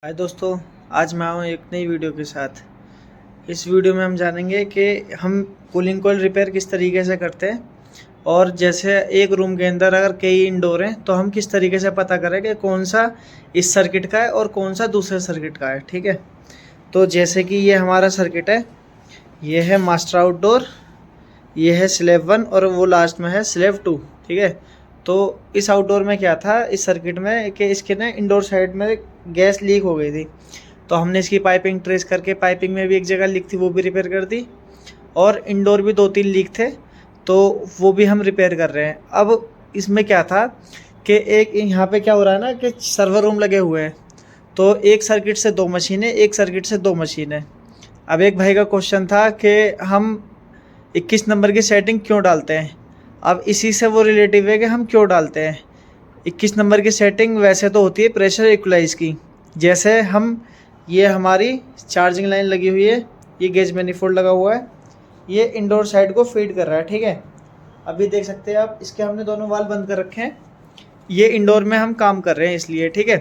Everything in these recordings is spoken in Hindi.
हाय दोस्तों, आज मैं आऊँ एक नई वीडियो के साथ। इस वीडियो में हम जानेंगे कि हम कूलिंग कॉइल रिपेयर किस तरीके से करते हैं और जैसे एक रूम के अंदर अगर कई इंडोर हैं तो हम किस तरीके से पता करें कि कौन सा इस सर्किट का है और कौन सा दूसरे सर्किट का है। ठीक है, तो जैसे कि ये हमारा सर्किट है, ये है मास्टर आउटडोर, ये है स्लैब 1 और वो लास्ट में है स्लैब 2। ठीक है, तो इस आउटडोर में क्या था इस सर्किट में कि इसके ना इंडोर साइड में गैस लीक हो गई थी, तो हमने इसकी पाइपिंग ट्रेस करके पाइपिंग में भी एक जगह लीक थी वो भी रिपेयर कर दी, और इंडोर भी 2-3 लीक थे तो वो भी हम रिपेयर कर रहे हैं। अब इसमें क्या था कि एक यहाँ पे क्या हो रहा है ना कि सर्वर रूम लगे हुए हैं, तो एक सर्किट से 2 मशीनें, एक सर्किट से 2 मशीनें। अब एक भाई का क्वेश्चन था कि हम 21 नंबर की सेटिंग क्यों डालते हैं। अब इसी से वो रिलेटिव है कि हम क्यों डालते हैं 21 नंबर की सेटिंग। वैसे तो होती है प्रेशर इक्वलाइज की, जैसे हम ये हमारी चार्जिंग लाइन लगी हुई है, ये गेज मैनिफोल्ड लगा हुआ है, ये इंडोर साइड को फीड कर रहा है। ठीक है, अभी देख सकते हैं आप, इसके हमने दोनों वाल बंद कर रखे हैं, ये इंडोर में हम काम कर रहे हैं इसलिए। ठीक है,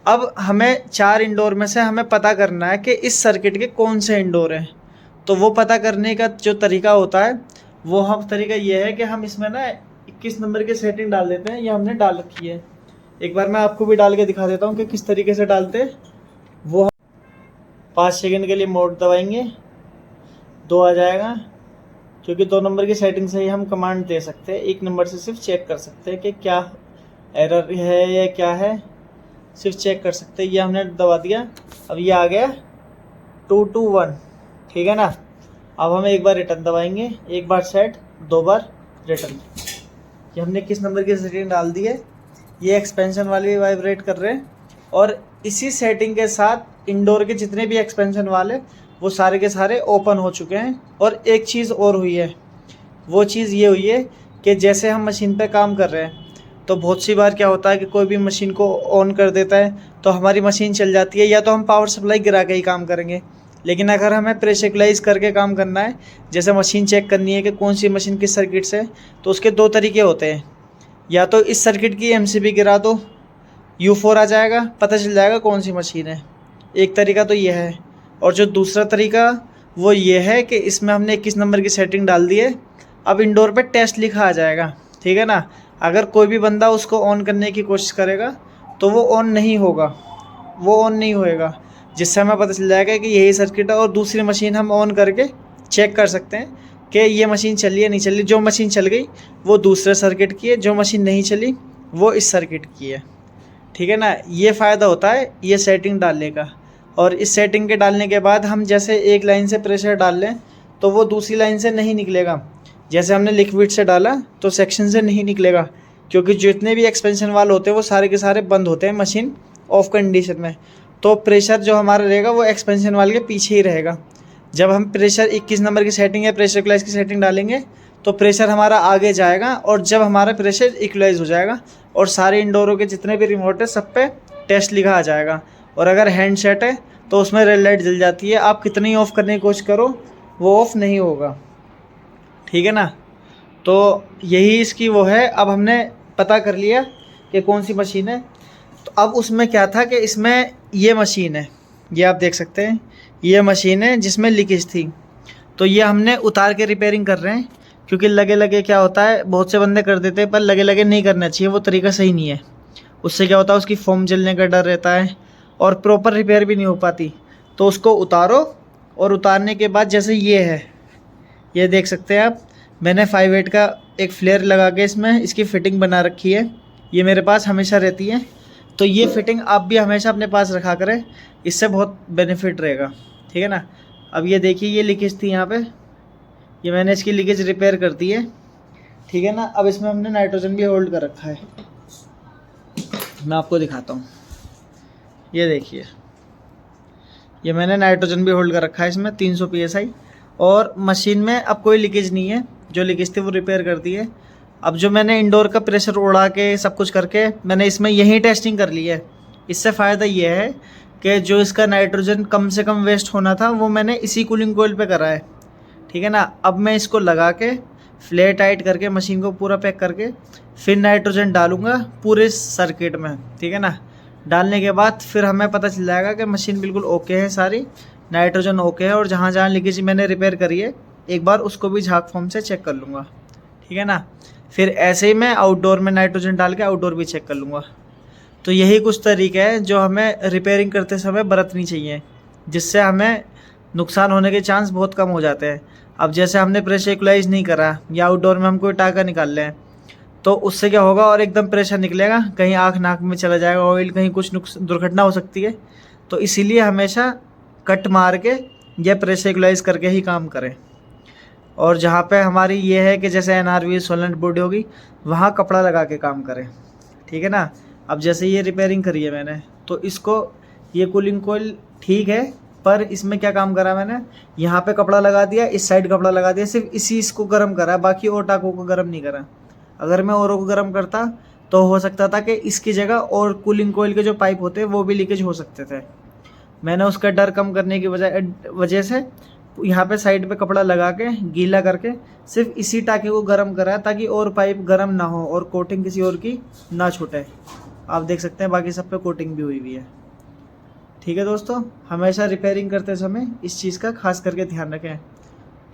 अब हमें 4 इंडोर में से हमें पता करना है कि इस सर्किट के कौन से इंडोर हैं। तो वो पता करने का जो तरीका होता है वो हम तरीका ये है कि हम इसमें ना 21 नंबर की सेटिंग डाल देते हैं, ये हमने डाल रखी है। एक बार मैं आपको भी डाल के दिखा देता हूँ कि किस तरीके से डालते हैं। वो हम 5 सेकंड के लिए मोड दबाएंगे, 2 आ जाएगा, क्योंकि 2 नंबर की सेटिंग से ही हम कमांड दे सकते हैं, 1 नंबर से सिर्फ चेक कर सकते हैं कि क्या एरर है या क्या है, सिर्फ चेक कर सकते हैं। ये हमने दबा दिया, अब ये आ गया 221। ठीक है ना, अब हम एक बार रिटर्न दबाएंगे, एक बार सेट, 2 बार रिटर्न। ये हमने किस नंबर की सेटिंग डाल दी है, ये एक्सपेंशन वाले वाइब्रेट कर रहे हैं, और इसी सेटिंग के साथ इंडोर के जितने भी एक्सपेंशन वाले वो सारे के सारे ओपन हो चुके हैं। और एक चीज़ और हुई है, वो चीज़ ये हुई है कि जैसे हम मशीन पे काम कर रहे हैं तो बहुत सी बार क्या होता है कि कोई भी मशीन को ऑन कर देता है तो हमारी मशीन चल जाती है, या तो हम पावर सप्लाई गिरा के ही काम करेंगे। लेकिन अगर हमें प्रेशराइज करके काम करना है, जैसे मशीन चेक करनी है कि कौन सी मशीन किस सर्किट से, तो उसके 2 तरीके होते हैं। या तो इस सर्किट की एमसीबी गिरा दो, U4 आ जाएगा, पता चल जाएगा कौन सी मशीन है। एक तरीका तो ये है, और जो दूसरा तरीका वो ये है कि इसमें हमने 21 नंबर की सेटिंग डाल दी है, अब इंडोर पे टेस्ट लिखा आ जाएगा। ठीक है ना, अगर कोई भी बंदा उसको ऑन करने की कोशिश करेगा तो वो ऑन नहीं होगा, वो ऑन नहीं होएगा, जिससे हमें पता चल जाएगा कि यही सर्किट है। और दूसरी मशीन हम ऑन करके चेक कर सकते हैं कि ये मशीन चली है नहीं चली। जो मशीन चल गई वो दूसरे सर्किट की है, जो मशीन नहीं चली वो इस सर्किट की है। ठीक है ना, ये फ़ायदा होता है ये सेटिंग डालने का। और इस सेटिंग के डालने के बाद हम जैसे एक लाइन से प्रेशर डाल लें तो वो दूसरी लाइन से नहीं निकलेगा। जैसे हमने लिक्विड से डाला तो सेक्शन से नहीं निकलेगा, क्योंकि जितने भी एक्सपेंशन वाल होते हैं वो सारे के सारे बंद होते हैं मशीन ऑफ कंडीशन में। तो प्रेशर जो हमारा रहेगा वो एक्सपेंशन वाल के पीछे ही रहेगा। जब हम प्रेशर 21 नंबर की सेटिंग या प्रेशर इक्वलाइज की सेटिंग डालेंगे तो प्रेशर हमारा आगे जाएगा, और जब हमारा प्रेशर इक्वलाइज हो जाएगा और सारे इंडोरों के जितने भी रिमोट है सब पे टेस्ट लिखा आ जाएगा। और अगर हैंड सेट है तो उसमें रेड लाइट जल जाती है, आप कितनी ऑफ़ करने की कोशिश करो वो ऑफ़ नहीं होगा। ठीक है ना, तो यही इसकी वो है। अब हमने पता कर लिया कि कौन सी मशीन है। तो अब उसमें क्या था कि इसमें ये मशीन है, ये आप देख सकते हैं, ये मशीन है जिसमें लीकेज थी, तो ये हमने उतार के रिपेयरिंग कर रहे हैं। क्योंकि लगे लगे क्या होता है, बहुत से बंदे कर देते हैं, पर लगे लगे नहीं करना चाहिए, वो तरीका सही नहीं है। उससे क्या होता है, उसकी फोम जलने का डर रहता है और प्रॉपर रिपेयर भी नहीं हो पाती। तो उसको उतारो, और उतारने के बाद जैसे ये है, ये देख सकते हैं आप, मैंने 5/8 का एक फ्लेयर लगा के इसमें इसकी फ़िटिंग बना रखी है, ये मेरे पास हमेशा रहती है। तो ये फिटिंग आप भी हमेशा अपने पास रखा करें, इससे बहुत बेनिफिट रहेगा। ठीक है ना, अब ये देखिए, ये लीकेज थी यहाँ पे, ये मैंने इसकी लीकेज रिपेयर कर दी है। ठीक है ना, अब इसमें हमने नाइट्रोजन भी होल्ड कर रखा है, मैं आपको दिखाता हूँ। ये देखिए, ये मैंने नाइट्रोजन भी होल्ड कर रखा है इसमें 300 PSI, और मशीन में अब कोई लीकेज नहीं है, जो लीकेज थी वो रिपेयर कर दी है। अब जो मैंने इंडोर का प्रेशर उड़ा के सब कुछ करके मैंने इसमें यही टेस्टिंग कर ली है। इससे फ़ायदा ये है कि जो इसका नाइट्रोजन कम से कम वेस्ट होना था वो मैंने इसी कूलिंग कोयल पे करा है। ठीक है ना, अब मैं इसको लगा के फ्लेयर टाइट करके मशीन को पूरा पैक करके फिर नाइट्रोजन डालूँगा पूरे सर्किट में। ठीक है ना, डालने के बाद फिर हमें पता चल जाएगा कि मशीन बिल्कुल ओके है, सारी नाइट्रोजन ओके है, और जहाँ जहाँ लीकेज मैंने रिपेयर करी है एक बार उसको भी झाग फॉर्म से चेक कर लूँगा, ठीक है ना। फिर ऐसे ही मैं आउटडोर में नाइट्रोजन डाल के आउटडोर भी चेक कर लूँगा। तो यही कुछ तरीके हैं जो हमें रिपेयरिंग करते समय बरतनी चाहिए, जिससे हमें नुकसान होने के चांस बहुत कम हो जाते हैं। अब जैसे हमने प्रेशर इक्वलाइज नहीं करा या आउटडोर में हम कोई टाका निकाल लें तो उससे क्या होगा, और एकदम प्रेशर निकलेगा, कहीं आँख नाक में चला जाएगा ऑयल, कहीं कुछ दुर्घटना हो सकती है। तो इसीलिए हमेशा कट मार के या प्रेशर इक्वलाइज करके ही काम करें। और जहाँ पे हमारी ये है कि जैसे NRV सोलेंट बॉडी होगी वहाँ कपड़ा लगा के काम करें, ठीक है ना। अब जैसे ये रिपेयरिंग करी है मैंने, तो इसको ये कूलिंग कोयल ठीक है, पर इसमें क्या काम करा मैंने, यहाँ पे कपड़ा लगा दिया, इस साइड कपड़ा लगा दिया, सिर्फ इसको गर्म करा, बाकी और टाकों को गर्म नहीं करा। अगर मैं औरों को गर्म करता तो हो सकता था कि इसकी जगह और कूलिंग कोयल के जो पाइप होते हैं वो भी लीकेज हो सकते थे। मैंने उसका डर कम करने की वजह से यहाँ पे साइड पे कपड़ा लगा के गीला करके सिर्फ इसी टाके को गर्म करा, ताकि और पाइप गर्म ना हो और कोटिंग किसी और की ना छूटे। आप देख सकते हैं बाकी सब पे कोटिंग भी हुई हुई है, ठीक है दोस्तों। हमेशा रिपेयरिंग करते समय इस चीज़ का खास करके ध्यान रखें,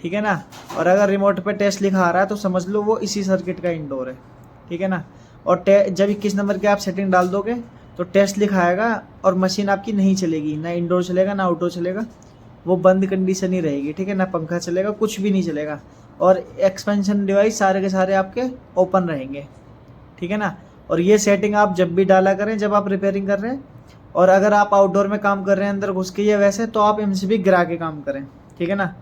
ठीक है ना। और अगर रिमोट पे टेस्ट लिखा आ रहा है तो समझ लो वो इसी सर्किट का इंडोर है, ठीक है ना। और जब 21 नंबर की आप सेटिंग डाल दोगे तो टेस्ट लिखा आएगा और मशीन आपकी नहीं चलेगी, ना इंडोर चलेगा ना आउटडोर चलेगा, वो बंद कंडीशन ही रहेगी, ठीक है ना। पंखा चलेगा, कुछ भी नहीं चलेगा, और एक्सपेंशन डिवाइस सारे के सारे आपके ओपन रहेंगे, ठीक है ना। और ये सेटिंग आप जब भी डाला करें जब आप रिपेयरिंग कर रहे हैं, और अगर आप आउटडोर में काम कर रहे हैं अंदर घुस के या वैसे, तो आप MCB गिरा के काम करें, ठीक है ना।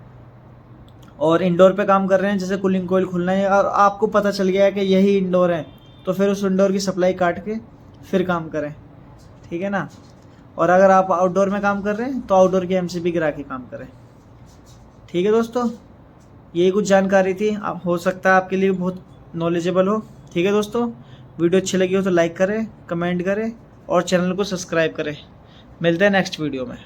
और इंडोर पे काम कर रहे हैं, जैसे कूलिंग कोयल खुलना है और आपको पता चल गया है कि यही इंडोर है, तो फिर उस इंडोर की सप्लाई काट के फिर काम करें, ठीक है ना। और अगर आप आउटडोर में काम कर रहे हैं तो आउटडोर की MCB गिरा के काम करें, ठीक है दोस्तों। यही कुछ जानकारी थी, आप हो सकता है आपके लिए बहुत नॉलेजेबल हो, ठीक है दोस्तों। वीडियो अच्छी लगी हो तो लाइक करें, कमेंट करें और चैनल को सब्सक्राइब करें। मिलते हैं नेक्स्ट वीडियो में।